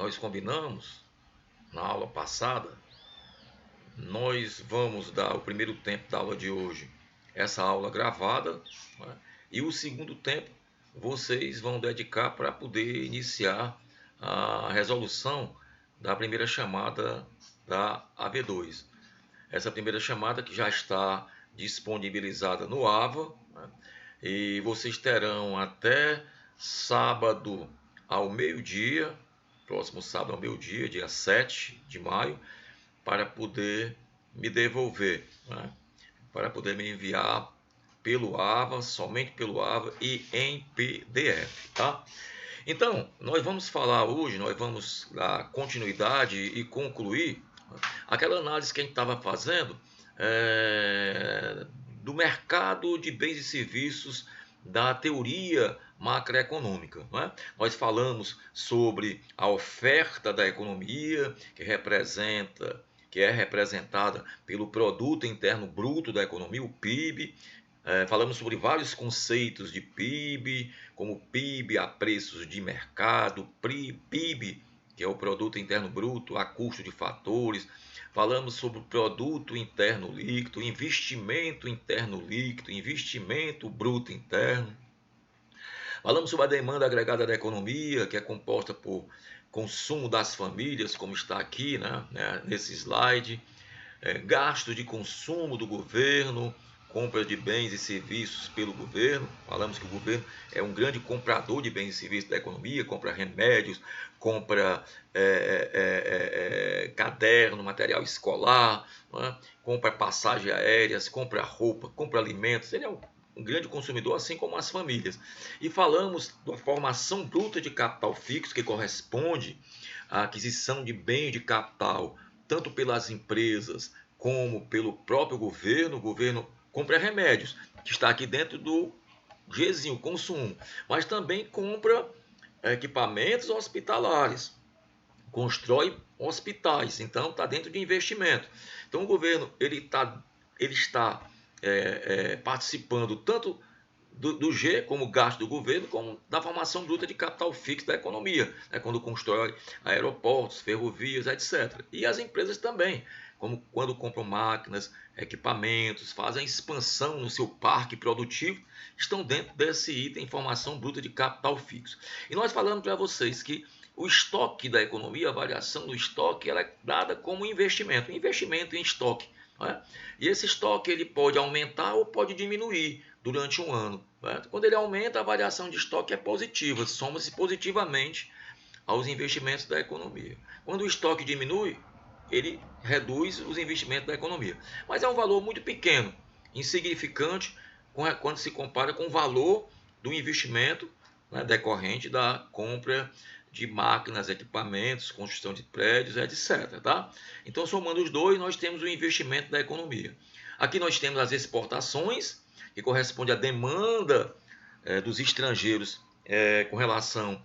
nós combinamos na aula passada, nós vamos dar o primeiro tempo da aula de hoje, essa aula gravada, né? E o segundo tempo vocês vão dedicar para poder iniciar a resolução da primeira chamada da AB2. Essa primeira chamada que já está disponibilizada no AVA, né? E vocês terão até sábado ao meio-dia, próximo sábado ao meio-dia, dia 7 de maio, para poder me devolver, né? Para poder me enviar pelo AVA, somente pelo AVA e em PDF, tá? Então, nós vamos falar hoje, nós vamos dar continuidade e concluir aquela análise que a gente estava fazendo do mercado de bens e serviços da teoria macroeconômica. Não é? Nós falamos sobre a oferta da economia, que é representada pelo Produto Interno Bruto da economia, o PIB. Falamos sobre vários conceitos de PIB, como PIB a preços de mercado, PIB, que é o Produto Interno Bruto, a custo de fatores. Falamos sobre o Produto Interno Líquido, investimento interno líquido, investimento bruto interno. Falamos sobre a demanda agregada da economia, que é composta por consumo das famílias, como está aqui, né, nesse slide, gasto de consumo do governo, compra de bens e serviços pelo governo. Falamos que o governo é um grande comprador de bens e serviços da economia, compra remédios, compra caderno, material escolar, é? Compra passagens aéreas, compra roupa, compra alimentos. Ele é um grande consumidor, assim como as famílias. E falamos da formação bruta de capital fixo, que corresponde à aquisição de bens de capital, tanto pelas empresas como pelo próprio governo. O governo compra remédios, que está aqui dentro do Gzinho, consumo, mas também compra equipamentos hospitalares, constrói hospitais, então está dentro de investimento. Então o governo ele está participando tanto do G como gasto do governo, como da formação bruta de capital fixo da economia, né, quando constrói aeroportos, ferrovias, etc. E as empresas também, como quando compram máquinas, equipamentos, fazem expansão no seu parque produtivo, estão dentro desse item formação bruta de capital fixo. E nós falamos para vocês que o estoque da economia, a variação do estoque, ela é dada como investimento em estoque. É? E esse estoque ele pode aumentar ou pode diminuir durante um ano. É? Quando ele aumenta, a variação de estoque é positiva, soma-se positivamente aos investimentos da economia. Quando o estoque diminui, ele reduz os investimentos da economia. Mas é um valor muito pequeno, insignificante, quando se compara com o valor do investimento, né, decorrente da compra de máquinas, equipamentos, construção de prédios, etc. Tá? Então, somando os dois, nós temos o investimento da economia. Aqui nós temos as exportações, que corresponde à demanda dos estrangeiros com relação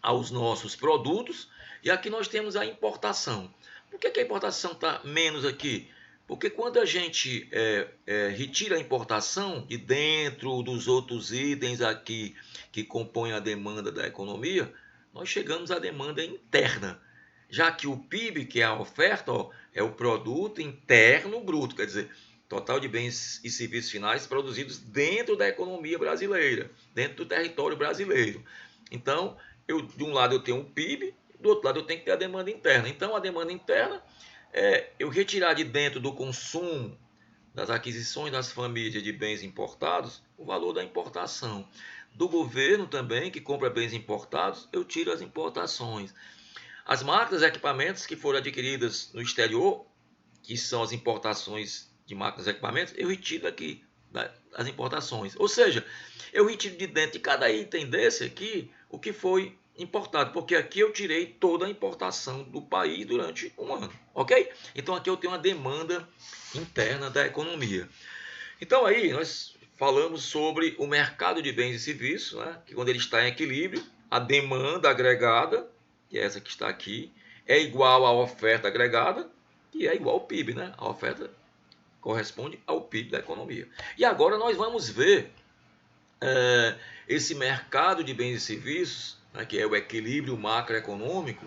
aos nossos produtos, e aqui nós temos a importação. Por que a importação está menos aqui? Porque quando a gente retira a importação de dentro dos outros itens aqui que compõem a demanda da economia, nós chegamos à demanda interna, já que o PIB, que é a oferta, é o produto interno bruto, quer dizer, total de bens e serviços finais produzidos dentro da economia brasileira, dentro do território brasileiro. Então, de um lado eu tenho o PIB, do outro lado eu tenho que ter a demanda interna. Então, a demanda interna é eu retirar de dentro do consumo, das aquisições das famílias de bens importados, o valor da importação. Do governo também, que compra bens importados, eu tiro as importações. As máquinas e equipamentos que foram adquiridas no exterior, que são as importações de máquinas e equipamentos, eu retiro aqui as importações. Ou seja, eu retiro de dentro de cada item desse aqui o que foi importado, porque aqui eu tirei toda a importação do país durante um ano, ok? Então aqui eu tenho uma demanda interna da economia. Então aí nós falamos sobre o mercado de bens e serviços, né? Que quando ele está em equilíbrio, a demanda agregada, que é essa que está aqui, é igual à oferta agregada, que é igual ao PIB, né? A oferta corresponde ao PIB da economia. E agora nós vamos ver esse mercado de bens e serviços né, que é o equilíbrio macroeconômico,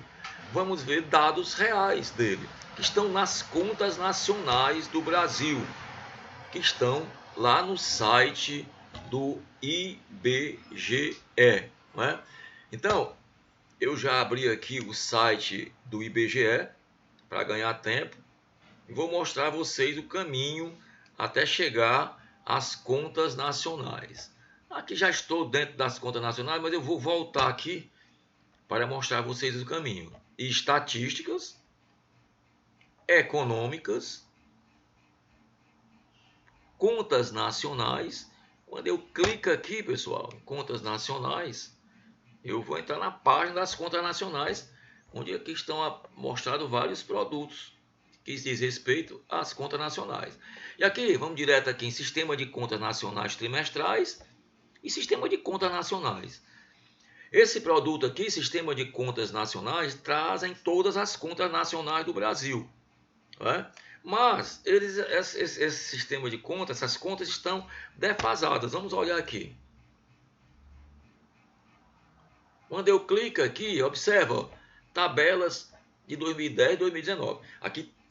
vamos ver dados reais dele, que estão nas contas nacionais do Brasil, que estão lá no site do IBGE. Né? Então, eu já abri aqui o site do IBGE para ganhar tempo e vou mostrar a vocês o caminho até chegar às contas nacionais. Aqui já estou dentro das contas nacionais, mas eu vou voltar aqui para mostrar a vocês o caminho. Estatísticas, econômicas, contas nacionais. Quando eu clico aqui, pessoal, em contas nacionais, eu vou entrar na página das contas nacionais, onde aqui estão mostrados vários produtos que diz respeito às contas nacionais. E aqui, vamos direto aqui em Sistema de Contas Nacionais Trimestrais e Sistema de Contas Nacionais. Esse produto aqui, Sistema de Contas Nacionais, trazem todas as contas nacionais do Brasil. Né? Mas esse sistema de contas, essas contas estão defasadas. Vamos olhar aqui. Quando eu clico aqui, observa, tabelas de 2010 e 2019.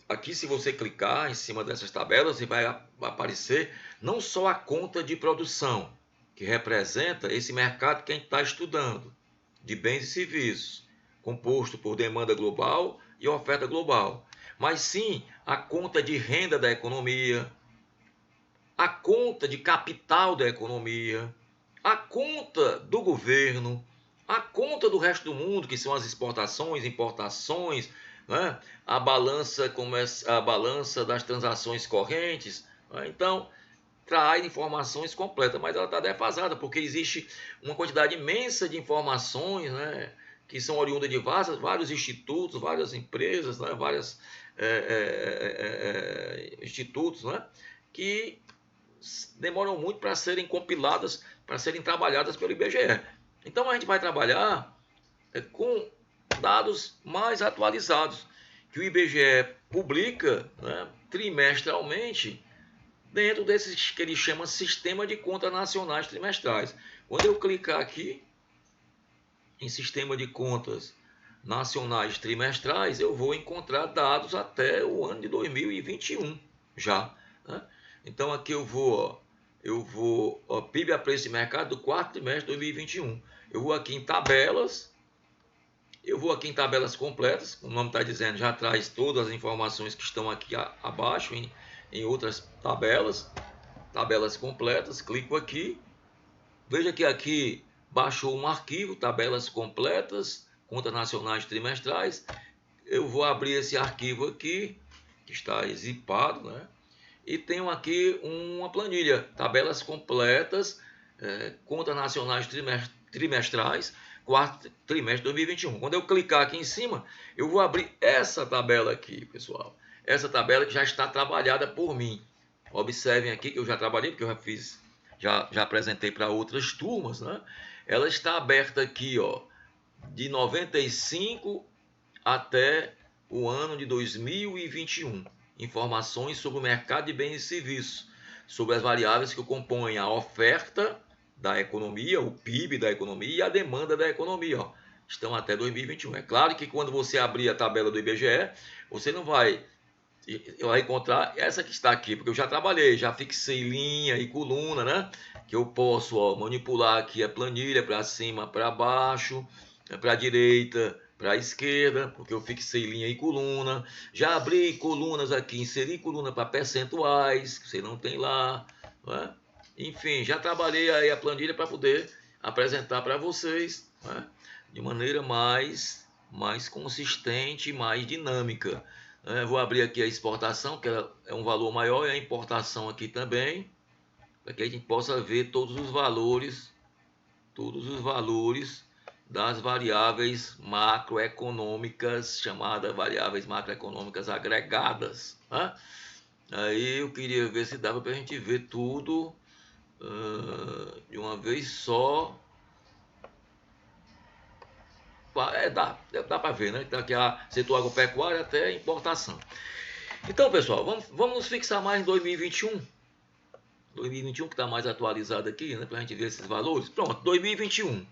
Aqui, se você clicar em cima dessas tabelas, vai aparecer não só a conta de produção, que representa esse mercado que a gente está estudando, de bens e serviços, composto por demanda global e oferta global, mas sim a conta de renda da economia, a conta de capital da economia, a conta do governo, a conta do resto do mundo, que são as exportações, importações, né? A balança das transações correntes. Né? Então, traz informações completas, mas ela está defasada, porque existe uma quantidade imensa de informações, né? Que são oriundas de vários institutos, várias empresas, né? Vários institutos, né? Que demoram muito para serem compiladas, para serem trabalhadas pelo IBGE. Então a gente vai trabalhar com dados mais atualizados, que o IBGE publica, né, trimestralmente, dentro desses que ele chama Sistema de Contas Nacionais Trimestrais. Quando eu clicar aqui em Sistema de Contas Nacionais Trimestrais, eu vou encontrar dados até o ano de 2021 já. Né? Então aqui eu vou PIB a preço de mercado do quarto trimestre de 2021. Eu vou aqui em tabelas, completas, como o nome está dizendo, já traz todas as informações que estão aqui abaixo, em outras tabelas completas. Clico aqui, veja que aqui baixou um arquivo, tabelas completas, contas nacionais trimestrais. Eu vou abrir esse arquivo aqui, que está zipado, né? E tenho aqui uma planilha, tabelas completas, contas nacionais trimestrais, quarto trimestre de 2021. Quando eu clicar aqui em cima, eu vou abrir essa tabela aqui, pessoal. Essa tabela que já está trabalhada por mim. Observem aqui que eu já trabalhei, porque eu já fiz, já apresentei para outras turmas, né? Ela está aberta aqui, ó, de 95 até o ano de 2021. Informações sobre o mercado de bens e serviços, sobre as variáveis que compõem a oferta da economia, o PIB da economia e a demanda da economia. Ó, estão até 2021. É claro que quando você abrir a tabela do IBGE, você não vai encontrar essa que está aqui, porque eu já trabalhei, já fixei linha e coluna, né? Que eu posso manipular aqui a planilha para cima, para baixo, para a direita, para a esquerda, porque eu fixei linha e coluna. Já abri colunas aqui, inseri coluna para percentuais, que você não tem lá. Né? Enfim, já trabalhei aí a planilha para poder apresentar para vocês, né? De maneira mais consistente e mais dinâmica. Vou abrir aqui a exportação, que é um valor maior, e a importação aqui também, para que a gente possa ver todos os valores das variáveis macroeconômicas, chamadas variáveis macroeconômicas agregadas. Né? Aí eu queria ver se dava para a gente ver tudo de uma vez só. Dá para ver, né? Então aqui setor agropecuário até importação. Então, pessoal, vamos nos fixar mais em 2021. 2021 que está mais atualizado aqui, né? Para a gente ver esses valores. Pronto, 2021.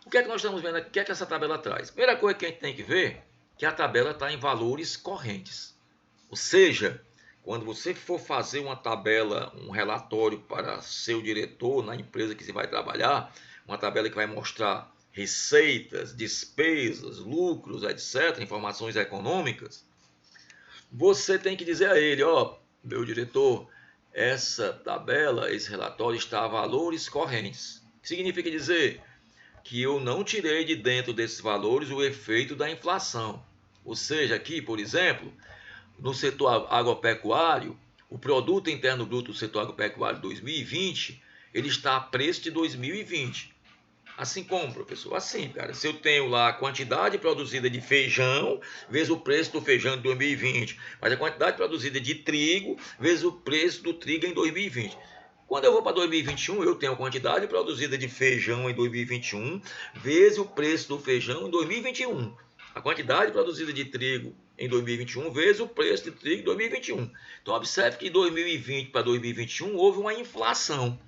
O que é que nós estamos vendo aqui? O que é que essa tabela traz? Primeira coisa que a gente tem que ver é que a tabela está em valores correntes. Ou seja, quando você for fazer uma tabela, um relatório para seu diretor na empresa que você vai trabalhar, uma tabela que vai mostrar receitas, despesas, lucros, etc., informações econômicas, você tem que dizer a ele, ó, meu diretor, essa tabela, esse relatório está a valores correntes. O que significa dizer? Que eu não tirei de dentro desses valores o efeito da inflação. Ou seja, aqui, por exemplo, no setor agropecuário, o produto interno bruto do setor agropecuário 2020, ele está a preço de 2020. Assim como, professor? Assim, cara, se eu tenho lá a quantidade produzida de feijão, vezes o preço do feijão em 2020, mas a quantidade produzida de trigo, vezes o preço do trigo em 2020. Quando eu vou para 2021, eu tenho a quantidade produzida de feijão em 2021, vezes o preço do feijão em 2021. A quantidade produzida de trigo em 2021, vezes o preço de trigo em 2021. Então, observe que de 2020 para 2021 houve uma inflação.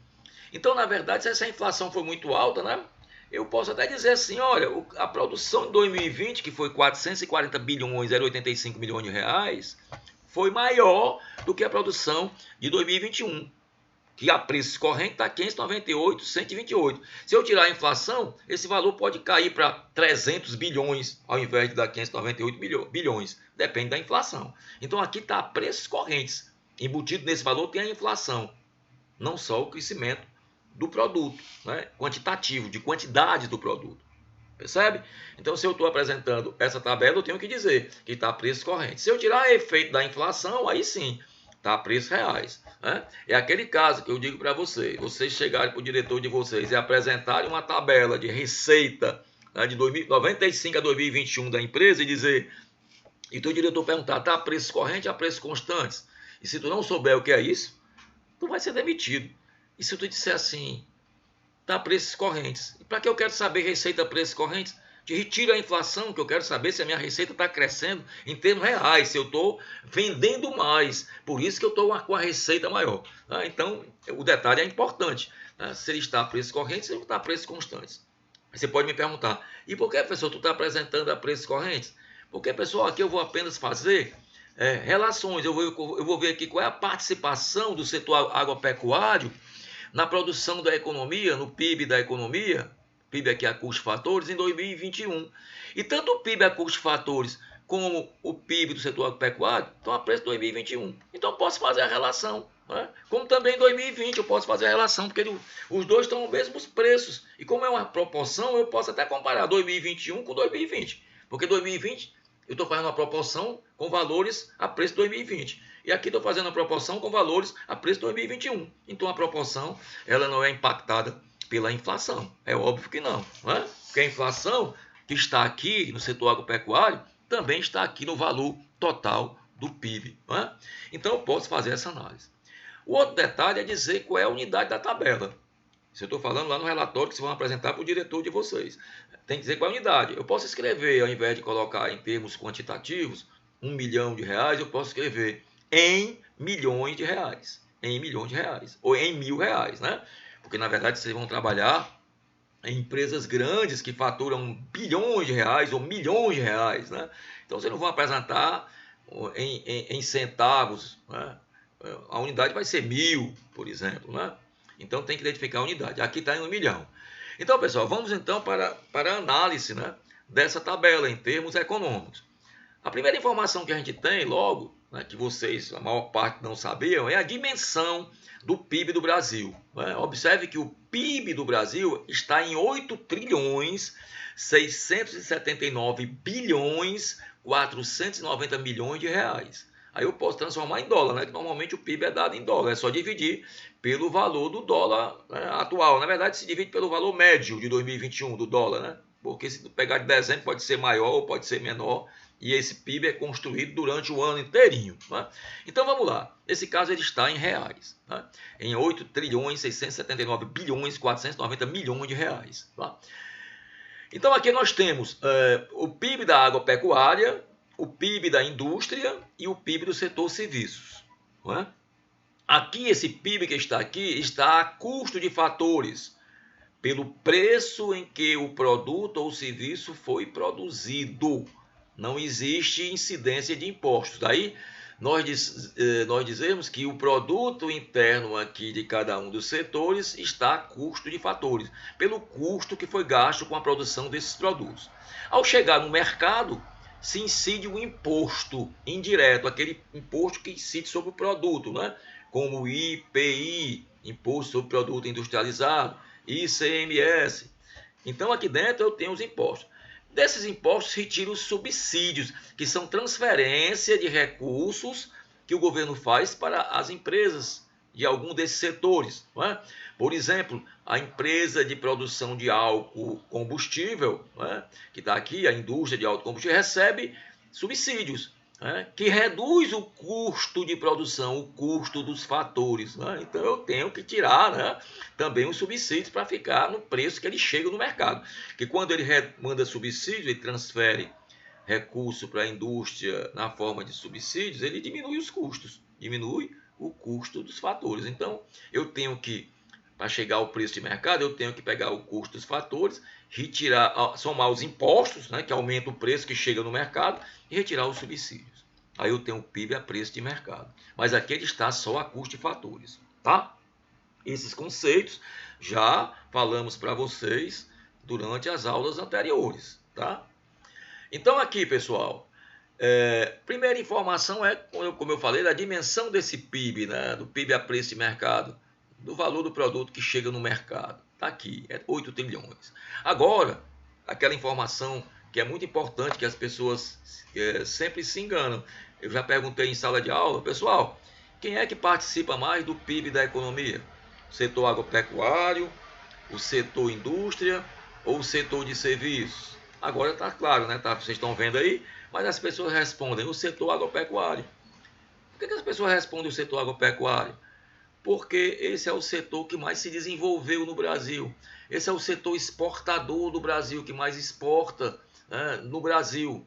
Então, na verdade, se essa inflação for muito alta, né? Eu posso até dizer assim, olha, a produção de 2020, que foi 440 bilhões, 0,85 milhões de reais, foi maior do que a produção de 2021, que a preço corrente está 598, 128. Se eu tirar a inflação, esse valor pode cair para 300 bilhões, ao invés de dar 598 bilhões. Depende da inflação. Então, aqui está a preços correntes. Embutido nesse valor tem a inflação, não só o crescimento do produto, né? Quantitativo, de quantidade do produto. Percebe? Então, se eu estou apresentando essa tabela, eu tenho que dizer que está a preços correntes. Se eu tirar o efeito da inflação, aí sim, está a preços reais. Né? É aquele caso que eu digo para vocês chegarem para o diretor de vocês e apresentarem uma tabela de receita, né, de 95 a 2021 da empresa e dizer, e o diretor perguntar, está a preços correntes ou a preços constantes? E se tu não souber o que é isso, tu vai ser demitido. E se tu disser assim, tá preços correntes. E para que eu quero saber receita preços correntes? Te retira a inflação, que eu quero saber se a minha receita está crescendo em termos reais, se eu estou vendendo mais. Por isso que eu estou com a receita maior. Tá? Então, o detalhe é importante. Tá? Se ele está a preços correntes, se ele está a preços constantes. Você pode me perguntar, e por que, professor, tu está apresentando a preços correntes? Porque, pessoal, aqui eu vou apenas fazer relações. Eu vou ver aqui qual é a participação do setor agropecuário na produção da economia, no PIB da economia, PIB aqui a custos fatores, em 2021. E tanto o PIB a custos fatores como o PIB do setor agropecuário estão a preço de 2021. Então, eu posso fazer a relação. Né? Como também em 2020 eu posso fazer a relação, porque os dois estão os mesmos preços. E como é uma proporção, eu posso até comparar 2021 com 2020. Porque 2020 eu estou fazendo uma proporção com valores a preço de 2020. E aqui estou fazendo a proporção com valores a preço de 2021. Então a proporção ela não é impactada pela inflação. É óbvio que não. Né? Porque a inflação que está aqui no setor agropecuário também está aqui no valor total do PIB. Né? Então eu posso fazer essa análise. O outro detalhe é dizer qual é a unidade da tabela. Isso eu estou falando lá no relatório que vocês vão apresentar para o diretor de vocês. Tem que dizer qual é a unidade. Eu posso escrever, ao invés de colocar em termos quantitativos, 1 milhão de reais, eu posso escrever em milhões de reais. Em milhões de reais. Ou em R$1.000, né? Porque, na verdade, vocês vão trabalhar em empresas grandes que faturam bilhões de reais ou milhões de reais, né? Então, vocês não vão apresentar em centavos, né? A unidade vai ser 1.000, por exemplo, né? Então, tem que identificar a unidade. Aqui está em 1 milhão. Então, pessoal, vamos então para a análise, né, dessa tabela em termos econômicos. A primeira informação que a gente tem, logo, né, que vocês, a maior parte não sabiam, é a dimensão do PIB do Brasil. Né? Observe que o PIB do Brasil está em 8 trilhões 679 bilhões 490 milhões de reais. Aí eu posso transformar em dólar, né? Que normalmente o PIB é dado em dólar. É só dividir pelo valor do dólar, né, atual. Na verdade, se divide pelo valor médio de 2021 do dólar, né? Porque se pegar de dezembro pode ser maior ou pode ser menor. E esse PIB é construído durante o ano inteirinho. Né? Então vamos lá. Nesse caso ele está em reais. Né? Em 8 trilhões 679 bilhões 490 milhões de reais. Tá? Então aqui nós temos o PIB da agropecuária, o PIB da indústria e o PIB do setor serviços. Não é? Aqui, esse PIB que está aqui está a custo de fatores. pelo preço em que o produto ou serviço foi produzido. Não existe incidência de impostos. Daí nós dizemos que o produto interno aqui de cada um dos setores está a custo de fatores, pelo custo que foi gasto com a produção desses produtos. Ao chegar no mercado, se incide um imposto indireto, aquele imposto que incide sobre o produto, né? Como o IPI, Imposto sobre Produto Industrializado, ICMS. Então aqui dentro eu tenho os impostos. Desses impostos retiro os subsídios, que são transferência de recursos que o governo faz para as empresas de algum desses setores. Não é? Por exemplo, a empresa de produção de álcool combustível, não é? Que está aqui, a indústria de álcool combustível, recebe subsídios, que reduz o custo de produção, o custo dos fatores. Então eu tenho que tirar também os subsídios para ficar no preço que ele chega no mercado. Que quando ele manda subsídio, ele transfere recurso para a indústria na forma de subsídios, ele diminui os custos, diminui o custo dos fatores. Então eu tenho que, para chegar ao preço de mercado, eu tenho que pegar o custo dos fatores, retirar, somar os impostos, que aumenta o preço que chega no mercado, e retirar os subsídios. Aí eu tenho o PIB a preço de mercado. Mas aqui ele está só a custo de fatores, tá? Esses conceitos já falamos para vocês durante as aulas anteriores, tá? Então aqui, pessoal, primeira informação é, como eu falei, da dimensão desse PIB, do PIB a preço de mercado, do valor do produto que chega no mercado. Está aqui, é 8 trilhões. Agora, aquela informação que é muito importante, que as pessoas sempre se enganam. Eu já perguntei em sala de aula, pessoal, quem é que participa mais do PIB da economia? O setor agropecuário, o setor indústria ou o setor de serviços? Agora está claro, vocês estão vendo aí, mas as pessoas respondem o setor agropecuário. Por que as pessoas respondem o setor agropecuário? Porque esse é o setor que mais se desenvolveu no Brasil. Esse é o setor exportador do Brasil, que mais exporta no Brasil,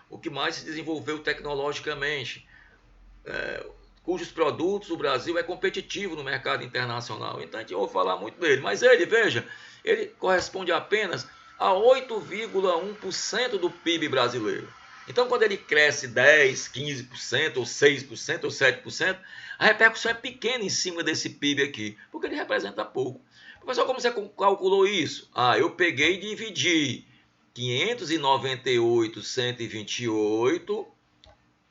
o que mais se desenvolveu tecnologicamente, cujos produtos o Brasil é competitivo no mercado internacional. Então a gente vai falar muito dele. Mas ele corresponde apenas a 8,1% do PIB brasileiro. Então, quando ele cresce 10%, 15%, ou 6%, ou 7%, a repercussão é pequena em cima desse PIB aqui, porque ele representa pouco. Professor, como você calculou isso? Eu peguei e dividi 598,128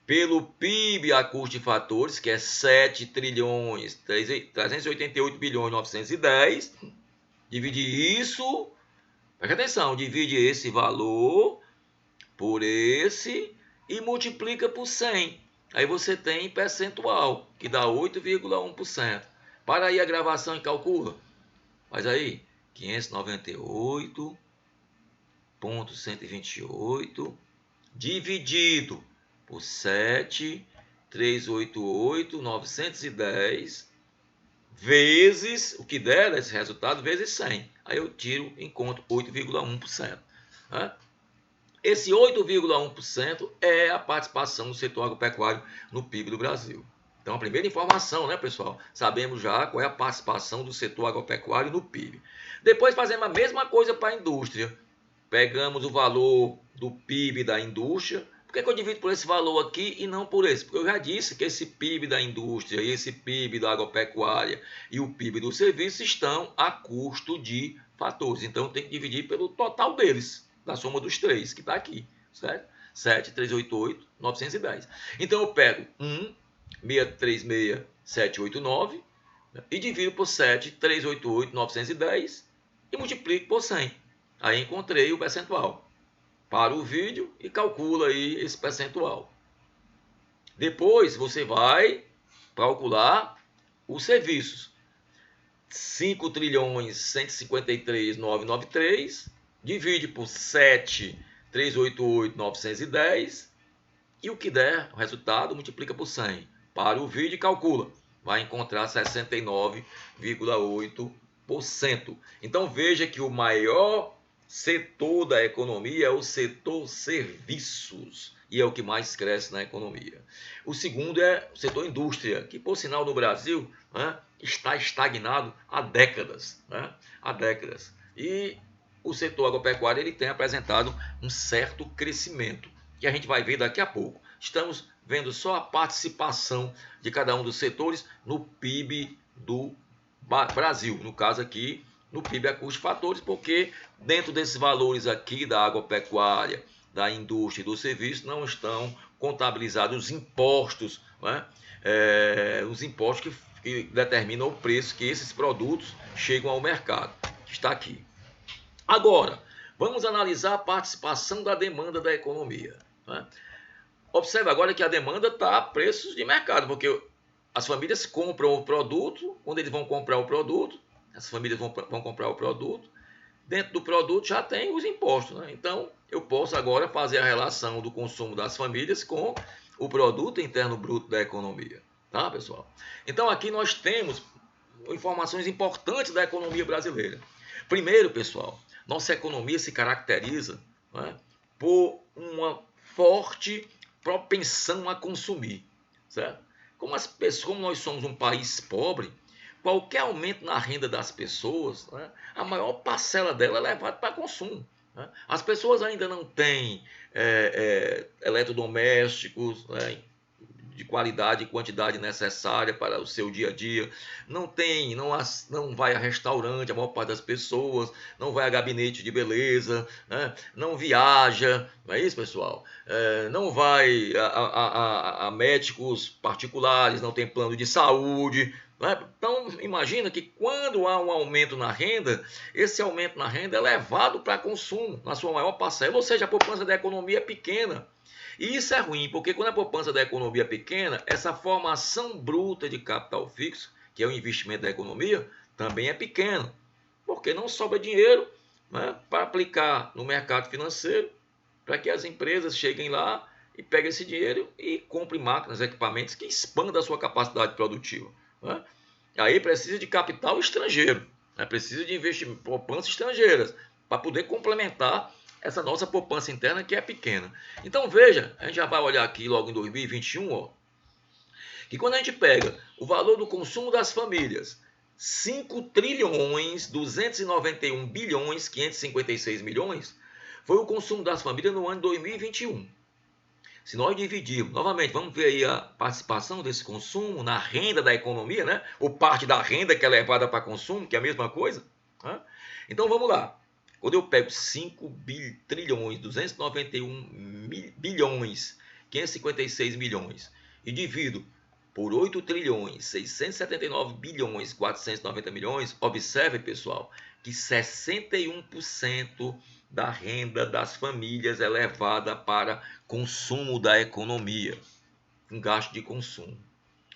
pelo PIB a custo de fatores, que é 7 trilhões, 388 bilhões, 910. Dividi isso, preste atenção, divide esse valor por esse e multiplica por 100. Aí você tem percentual, que dá 8,1%. Para aí a gravação e calcula. Faz aí, 598,128 dividido por 7, 388,910 vezes, o que der esse resultado, vezes 100. Aí eu tiro em conta 8,1%. Esse 8,1% é a participação do setor agropecuário no PIB do Brasil. Então, a primeira informação, pessoal? Sabemos já qual é a participação do setor agropecuário no PIB. Depois fazemos a mesma coisa para a indústria. Pegamos o valor do PIB da indústria. Por que eu divido por esse valor aqui e não por esse? Porque eu já disse que esse PIB da indústria, esse PIB da agropecuária e o PIB do serviço estão a custo de fatores. Então, tem que dividir pelo total deles, da soma dos três, que está aqui, certo? 7, 388, 910. Então, eu pego 636,789 e divido por 7, 388, 910 e multiplico por 100. Aí encontrei o percentual. Para o vídeo e calcula aí esse percentual. Depois você vai calcular os serviços. 5 trilhões 153,993 divide por 7, 388, 910 e o que der, o resultado, multiplica por 100. Para o vídeo e calcula. Vai encontrar 69,8%. Então veja que o maior setor da economia é o setor serviços e é o que mais cresce na economia. O segundo é o setor indústria, que por sinal no Brasil está estagnado há décadas, né? Há décadas. E o setor agropecuário ele tem apresentado um certo crescimento, que a gente vai ver daqui a pouco. Estamos vendo só a participação de cada um dos setores no PIB do Brasil, no caso aqui, no PIB a custos fatores, porque dentro desses valores aqui da agropecuária, da indústria e do serviço, não estão contabilizados os impostos, né? Os impostos que determinam o preço que esses produtos chegam ao mercado, que está aqui. Agora, vamos analisar a participação da demanda da economia, né? Observe agora que a demanda está a preços de mercado, porque as famílias compram o produto, quando eles vão comprar o produto, as famílias vão comprar o produto, dentro do produto já tem os impostos, né? Então, eu posso agora fazer a relação do consumo das famílias com o produto interno bruto da economia, tá, pessoal? Então, aqui nós temos informações importantes da economia brasileira. Primeiro, pessoal, nossa economia se caracteriza, né, por uma forte propensão a consumir, certo? Como nós somos um país pobre, qualquer aumento na renda das pessoas, né, a maior parcela dela é levada para consumo, né? As pessoas ainda não têm eletrodomésticos, né, de qualidade e quantidade necessária para o seu dia a dia, não vai a restaurante, a maior parte das pessoas, não vai a gabinete de beleza, né? Não viaja, não é isso, pessoal? Não vai a médicos particulares, não tem plano de saúde, né? Então, imagina que quando há um aumento na renda, esse aumento na renda é levado para consumo, na sua maior parcela, ou seja, a poupança da economia é pequena. E isso é ruim, porque quando a poupança da economia é pequena, essa formação bruta de capital fixo, que é o investimento da economia, também é pequena, porque não sobra dinheiro, né, para aplicar no mercado financeiro, para que as empresas cheguem lá e peguem esse dinheiro e comprem máquinas, equipamentos que expandam a sua capacidade produtiva, né? Aí precisa de capital estrangeiro, né? Precisa de investimento, poupanças estrangeiras, para poder complementar essa nossa poupança interna que é pequena. Então veja, a gente já vai olhar aqui logo em 2021, ó, que quando a gente pega o valor do consumo das famílias, 5 trilhões 291 bilhões 556 milhões, foi o consumo das famílias no ano de 2021. Se nós dividirmos, novamente, vamos ver aí a participação desse consumo na renda da economia, né? Ou parte da renda que é levada para consumo, que é a mesma coisa, né? Então vamos lá. Quando eu pego 5 trilhões 291 bilhões 556 milhões e divido por 8 trilhões 679 bilhões 490 milhões, observe, pessoal, que 61% da renda das famílias é levada para consumo da economia, um gasto de consumo.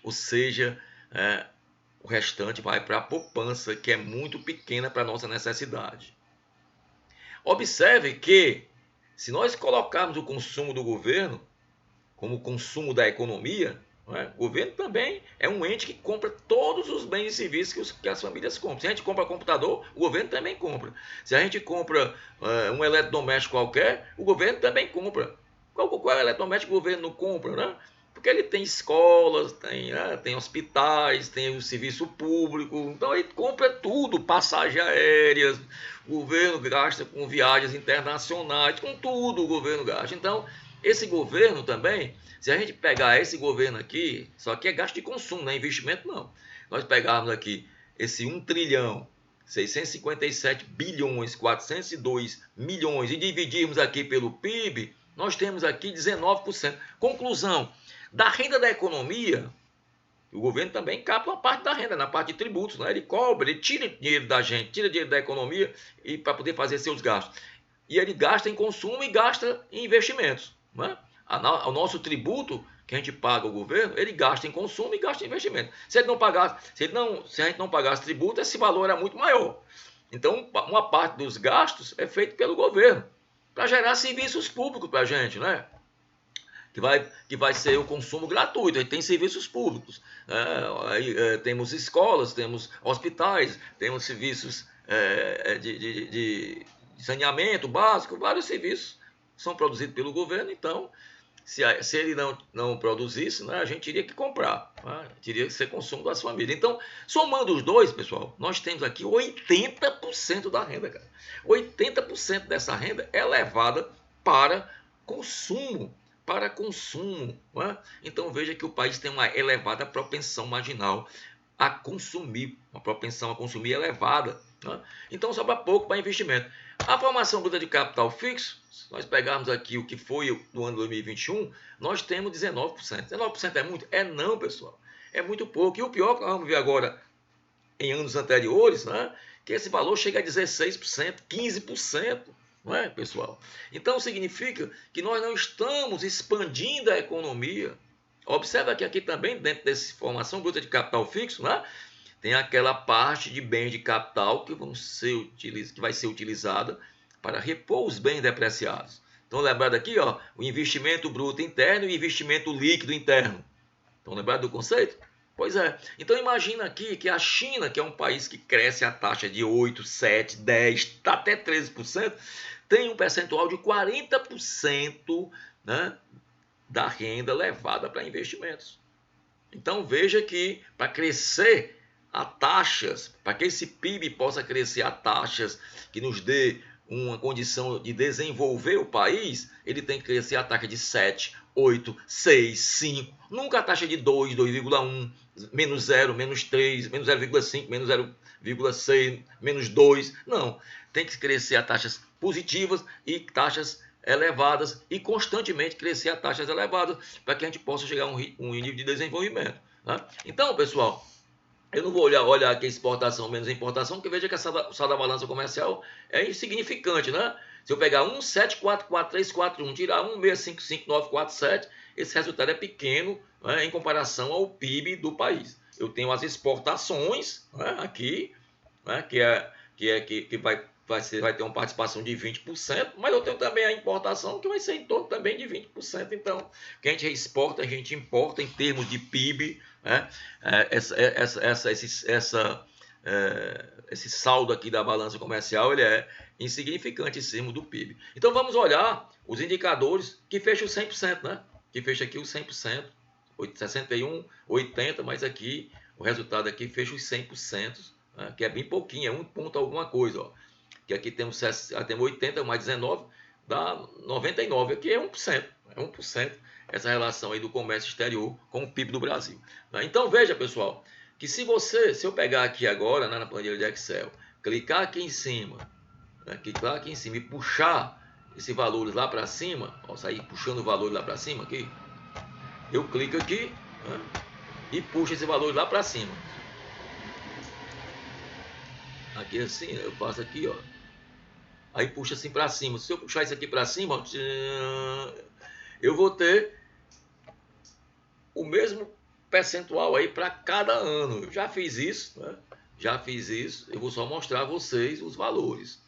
Ou seja, o restante vai para a poupança, que é muito pequena para a nossa necessidade. Observe que, se nós colocarmos o consumo do governo como consumo da economia, o governo também é um ente que compra todos os bens e serviços que as famílias compram. Se a gente compra computador, o governo também compra. Se a gente compra um eletrodoméstico qualquer, o governo também compra. Qual é o eletrodoméstico que o governo não compra, né? Porque ele tem escolas, tem hospitais, tem o serviço público, então ele compra tudo, passagens aéreas, o governo gasta com viagens internacionais, com tudo o governo gasta. Então, esse governo também, se a gente pegar esse governo aqui, só que é gasto de consumo, não é investimento não. Nós pegarmos aqui esse 1 trilhão 657 bilhões 402 milhões e dividirmos aqui pelo PIB, nós temos aqui 19%. Conclusão, da renda da economia, o governo também capta uma parte da renda, na parte de tributos, né? Ele cobra, ele tira dinheiro da gente, tira dinheiro da economia para poder fazer seus gastos. E ele gasta em consumo e gasta em investimentos, né? O nosso tributo que a gente paga ao governo, ele gasta em consumo e gasta em investimento. Se ele não pagasse, se a gente não pagasse tributo, esse valor era muito maior. Então, uma parte dos gastos é feito pelo governo para gerar serviços públicos para a gente, né? Que vai ser o consumo gratuito. A gente tem serviços públicos, temos escolas, temos hospitais, temos serviços de saneamento básico, vários serviços são produzidos pelo governo. Então, Se ele não produzisse, né, a gente teria que comprar, né, teria que ser consumo das famílias. Então, somando os dois, pessoal, nós temos aqui 80% da renda, cara. 80% dessa renda é levada para consumo, né? Então, veja que o país tem uma elevada propensão marginal a consumir, uma propensão a consumir elevada, né? Então sobra pouco para investimento. A formação bruta de capital fixo, se nós pegarmos aqui o que foi no ano 2021, nós temos 19%. 19% é muito? É não, pessoal. É muito pouco. E o pior que nós vamos ver agora em anos anteriores, né, que esse valor chega a 16%, 15%. Não é, pessoal? Então significa que nós não estamos expandindo a economia. Observa que aqui também, dentro dessa formação bruta de capital fixo, né, tem aquela parte de bens de capital que vai ser utilizada para repor os bens depreciados. Então, lembrado aqui, ó, o investimento bruto interno e o investimento líquido interno. Estão lembrados do conceito? Pois é. Então, imagina aqui que a China, que é um país que cresce a taxa de 8, 7, 10, até 13%, tem um percentual de 40%, né, da renda levada para investimentos. Então, veja que para crescer a taxas, para que esse PIB possa crescer a taxas que nos dê uma condição de desenvolver o país, ele tem que crescer a taxa de 7, 8, 6, 5, nunca a taxa de 2, 2,1, menos 0, menos 3, menos 0,5, menos 0,6, menos 2. Não, tem que crescer a taxas positivas e taxas elevadas e constantemente crescer a taxas elevadas para que a gente possa chegar a um nível de desenvolvimento, né? Então, pessoal, eu não vou olhar aqui exportação menos importação, porque veja que essa da balança comercial é insignificante, né? Se eu pegar 1,744,341, tirar 1,655,947, esse resultado é pequeno, né, em comparação ao PIB do país. Eu tenho as exportações, né, aqui, né, que vai ter uma participação de 20%, mas eu tenho também a importação, que vai ser em torno também de 20%. Então, o que a gente exporta, a gente importa em termos de PIB, né? Esse saldo aqui da balança comercial, ele é insignificante em cima do PIB. Então, vamos olhar os indicadores que fecham 100%, né? Que fecha aqui os 100%, 61, 80, mas aqui, o resultado aqui fecha os 100%, né? Que é bem pouquinho, é 1 ponto alguma coisa, ó. Que aqui temos 80 mais 19, dá 99, aqui é 1%, é 1% essa relação aí do comércio exterior com o PIB do Brasil. Então veja, pessoal, que se eu pegar aqui agora, né, na planilha de Excel, clicar aqui em cima, né, clicar aqui em cima e puxar esses valores lá para cima, ó, sair puxando o valor lá para cima aqui, eu clico aqui, né, e puxo esse valor lá para cima. Aqui assim, eu faço aqui, ó. Aí puxa assim para cima. Se eu puxar isso aqui para cima, eu vou ter o mesmo percentual aí para cada ano. Eu já fiz isso, né? Já fiz isso. Eu vou só mostrar a vocês os valores.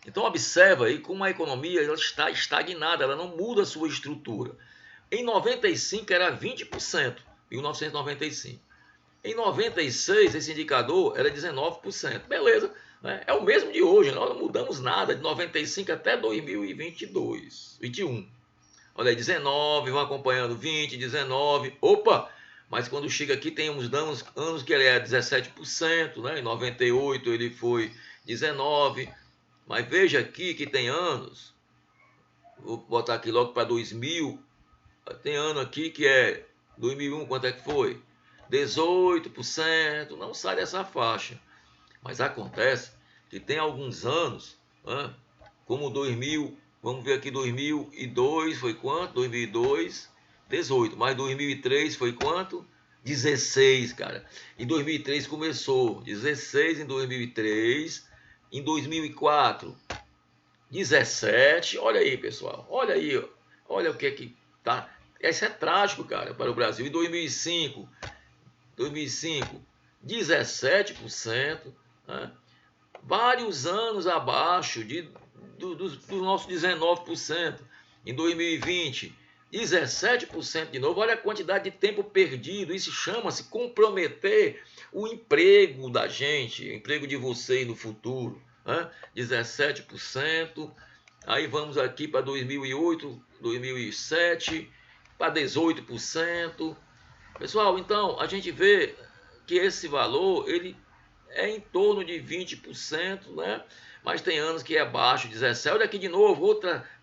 Então observa aí como a economia ela está estagnada, ela não muda a sua estrutura. Em 95 era 20%, 1995. Em 96 esse indicador era 19%. Beleza. É o mesmo de hoje, nós não mudamos nada, de 95 até 2022, 21. Olha aí, 19, vão acompanhando 20, 19, opa, mas quando chega aqui tem uns anos que ele é 17%, né? Em 98 ele foi 19, mas veja aqui que tem anos, vou botar aqui logo para 2000, tem ano aqui que é 2001, quanto é que foi? 18%, não sai dessa faixa. Mas acontece que tem alguns anos, né, como 2000, vamos ver aqui 2002 foi quanto? 2002, 18, mas 2003 foi quanto? 16, cara. Em 2003 começou, 16 em 2003, em 2004, 17, olha aí, pessoal, olha aí, olha o que tá. Isso é trágico, cara, para o Brasil. Em 2005, 17%, né? Vários anos abaixo do nosso 19%. Em 2020, 17% de novo. Olha a quantidade de tempo perdido. Isso chama-se comprometer o emprego da gente, o emprego de vocês no futuro, né? 17%. Aí vamos aqui para 2008, 2007, para 18%. Pessoal, então a gente vê que esse valor ele é em torno de 20%, né? Mas tem anos que é abaixo, 17%. Olha aqui de novo,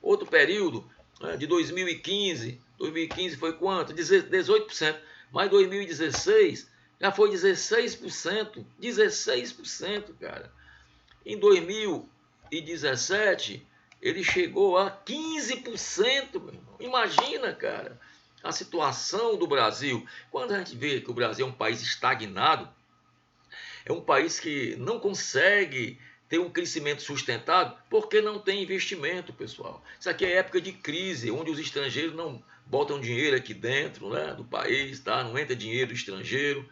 outro período, né? De 2015. 2015 foi quanto? 18%. Mas 2016 já foi 16%. 16%, cara. Em 2017 ele chegou a 15%, meu irmão. Imagina, cara, a situação do Brasil. Quando a gente vê que o Brasil é um país estagnado, é um país que não consegue ter um crescimento sustentado porque não tem investimento, pessoal. Isso aqui é época de crise, onde os estrangeiros não botam dinheiro aqui dentro, né, do país, tá? Não entra dinheiro estrangeiro.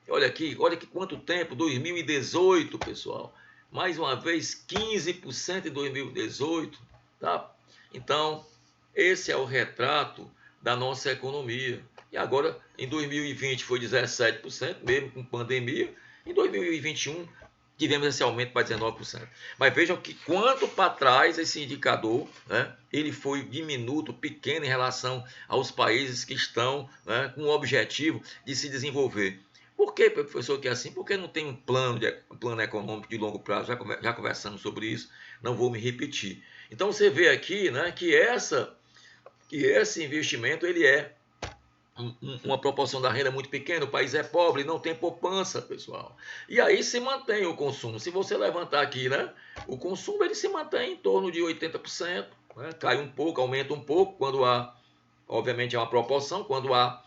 Olha aqui quanto tempo, 2018, pessoal. Mais uma vez, 15% em 2018, tá? Então, esse é o retrato da nossa economia. E agora, em 2020 foi 17%, mesmo com pandemia. Em 2021 tivemos esse aumento para 19%. Mas vejam que quanto para trás esse indicador, né, ele foi diminuto, pequeno em relação aos países que estão, né, com o objetivo de se desenvolver. Por que, professor, que é assim? Porque não tem um plano econômico de longo prazo, já conversamos sobre isso, não vou me repetir. Então você vê aqui, né, que esse investimento ele é uma proporção da renda muito pequena, o país é pobre, não tem poupança, pessoal. E aí se mantém o consumo. Se você levantar aqui, né, o consumo ele se mantém em torno de 80%, né, cai um pouco, aumenta um pouco, quando há, obviamente é uma proporção, quando há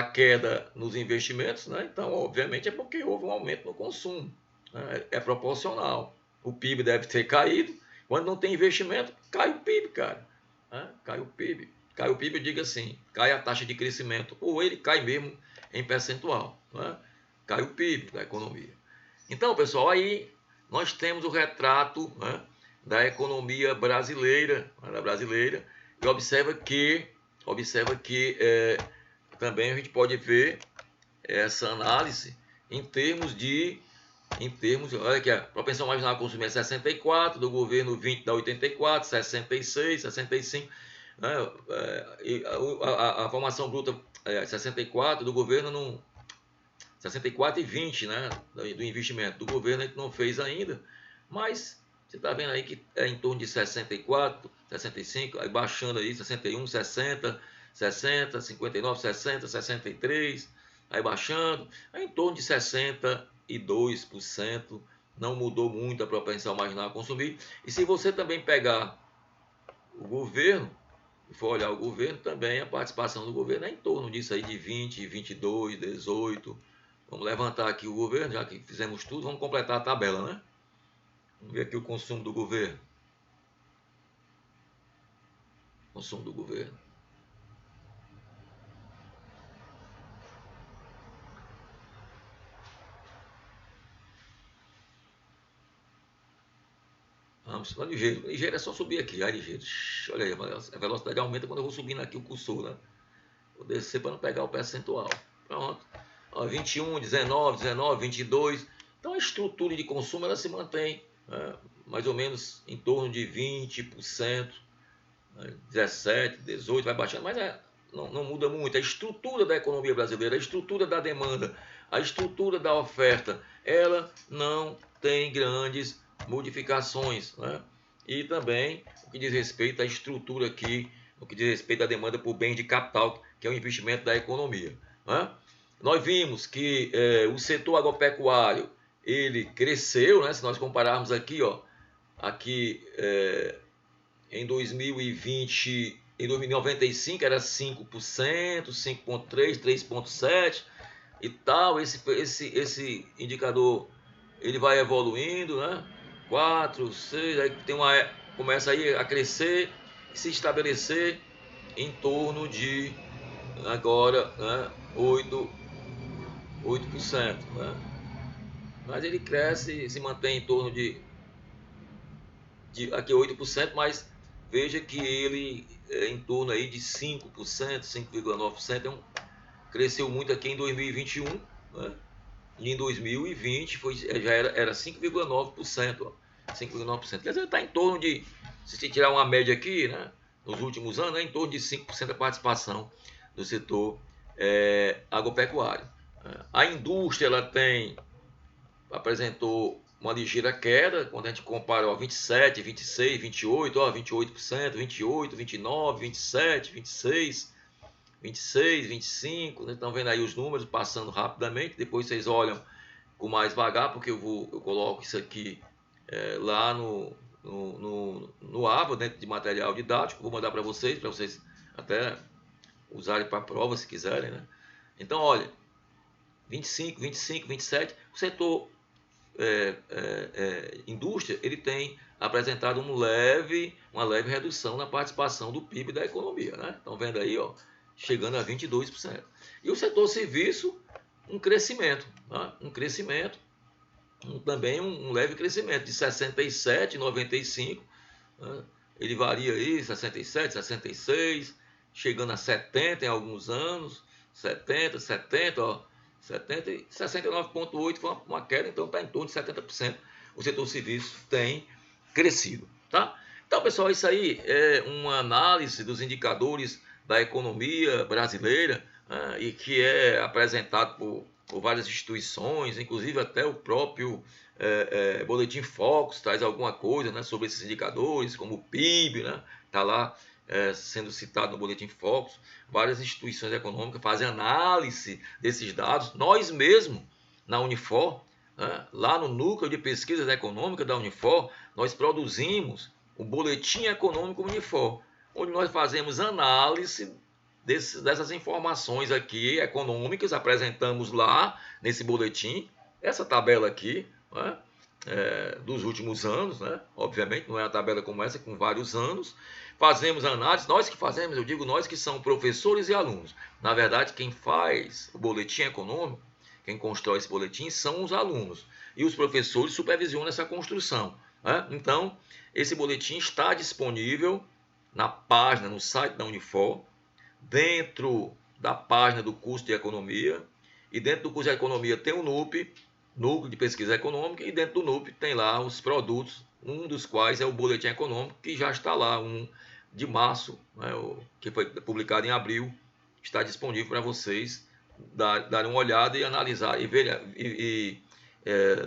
queda nos investimentos, né, então obviamente é porque houve um aumento no consumo, né, é proporcional. O PIB deve ter caído, quando não tem investimento, cai o PIB, cara, né, cai o PIB. Cai o PIB, eu digo assim, cai a taxa de crescimento, ou ele cai mesmo em percentual, né? Cai o PIB da economia. Então, pessoal, aí nós temos o retrato, né, da economia brasileira, e observa que também a gente pode ver essa análise em termos, olha aqui, a propensão marginal a consumir é 64, do governo 20 dá 84, 66, 65, né? E a formação bruta 64 do governo não 64 e 20, né, do investimento do governo a gente não fez ainda, mas você está vendo aí que é em torno de 64, 65, aí baixando aí 61, 60, 60, 59, 60, 63, aí baixando, é em torno de 62%, não mudou muito a propensão marginal a consumir. E se você também pegar o governo, e for olhar o governo também, a participação do governo é em torno disso aí de 20, 22, 18. Vamos levantar aqui o governo, já que fizemos tudo, vamos completar a tabela, né? Vamos ver aqui o consumo do governo. Consumo do governo. Vamos, ligeiro. Ligeiro é só subir aqui, ligeiro. Olha aí, a velocidade aumenta quando eu vou subindo aqui o cursor, né? Vou descer para não pegar o percentual. Pronto. Ó, 21, 19, 19, 22. Então a estrutura de consumo ela se mantém, né, mais ou menos em torno de 20%, né, 17, 18, vai baixando, mas não muda muito. A estrutura da economia brasileira, a estrutura da demanda, a estrutura da oferta, ela não tem grandes modificações, né? E também o que diz respeito à estrutura aqui, o que diz respeito à demanda por bem de capital, que é o investimento da economia, né? Nós vimos que o setor agropecuário ele cresceu, né? Se nós compararmos aqui, ó, aqui em 2020, em 2095 era 5%, 5,3%, 3,7% e tal. Esse indicador ele vai evoluindo, né? 4, 6, aí começa aí a crescer e se estabelecer em torno de agora, né, 8%, né? Mas ele cresce e se mantém em torno de aqui 8%, mas veja que ele é em torno aí de 5%, 5,9%, cresceu muito aqui em 2021, né? E em 2020 já era 5,9%, 5,9%. Quer dizer, está em torno de, se você tirar uma média aqui, né, nos últimos anos, é em torno de 5% da participação do setor agropecuário. A indústria ela apresentou uma ligeira queda, quando a gente compara, ó, 27, 26, 28, ó, 28%, 28, 29, 27, 26, 26, 25, vocês estão vendo aí os números passando rapidamente, depois vocês olham com mais vagar, porque eu coloco isso aqui lá no aba, dentro de material didático, vou mandar para vocês até usarem para prova se quiserem, né? Então, olha, 25, 25, 27, o setor indústria, ele tem apresentado uma leve redução na participação do PIB da economia, né? Estão vendo aí, ó, chegando a 22%. E o setor serviço, um crescimento, né? Também um leve crescimento de 67, 95, né? Ele varia aí, 67, 66, chegando a 70 em alguns anos, 70, ó, 70 e 69,8 foi uma queda, então está em torno de 70%. O setor serviço tem crescido, tá? Então, pessoal, isso aí é uma análise dos indicadores da economia brasileira, né, e que é apresentado por várias instituições, inclusive até o próprio Boletim Focus traz alguma coisa, né, sobre esses indicadores, como o PIB, né, está lá sendo citado no Boletim Focus. Várias instituições econômicas fazem análise desses dados. Nós mesmos, na Unifor, né, lá no Núcleo de Pesquisas Econômicas da Unifor, nós produzimos o Boletim Econômico Unifor, onde nós fazemos análise dessas informações aqui econômicas, apresentamos lá nesse boletim, essa tabela aqui, né, dos últimos anos, né? Obviamente não é uma tabela como essa, com vários anos. Fazemos análise, nós que fazemos, eu digo nós que são professores e alunos. Na verdade, quem faz o boletim econômico, quem constrói esse boletim são os alunos. E os professores supervisionam essa construção, né? Então, esse boletim está disponível na página, no site da Unifor, dentro da página do curso de economia, e dentro do curso de economia tem o NUP, Núcleo de Pesquisa Econômica, e dentro do NUP tem lá os produtos, um dos quais é o Boletim Econômico, que já está lá, um de março, né, que foi publicado em abril, está disponível para vocês darem uma olhada e analisar e ver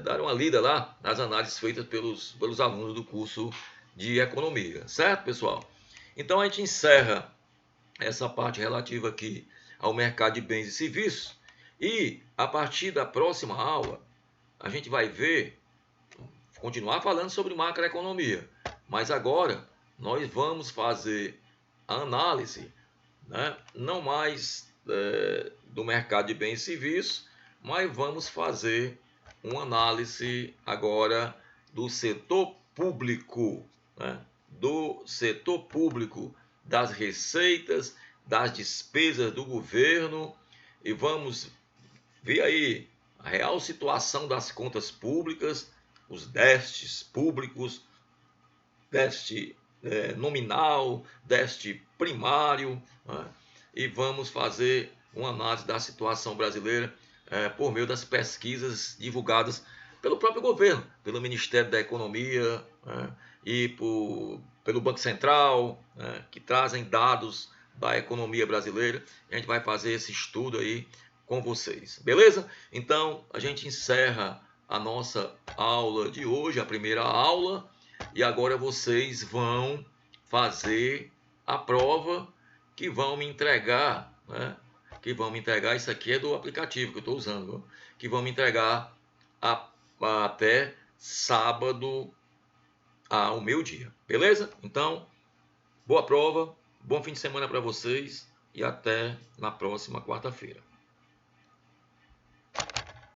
dar uma lida lá nas análises feitas pelos alunos do curso de economia, certo, pessoal? Então a gente encerra essa parte relativa aqui ao mercado de bens e serviços, e a partir da próxima aula a gente vai continuar falando sobre macroeconomia, mas agora nós vamos fazer a análise, né, não mais do mercado de bens e serviços, mas vamos fazer uma análise agora do setor público, né, das receitas, das despesas do governo, e vamos ver aí a real situação das contas públicas, os déficits públicos, déficit nominal, déficit primário, né? E vamos fazer uma análise da situação brasileira por meio das pesquisas divulgadas pelo próprio governo, pelo Ministério da Economia, né? E pelo Banco Central, né? Que trazem dados da economia brasileira. E a gente vai fazer esse estudo aí com vocês, beleza? Então a gente encerra a nossa aula de hoje, a primeira aula, e agora vocês vão fazer a prova que vão me entregar, né? Que vão me entregar, isso aqui é do aplicativo que eu estou usando, que vão me entregar até sábado ao meio-dia, beleza? Então, boa prova, bom fim de semana para vocês e até na próxima quarta-feira.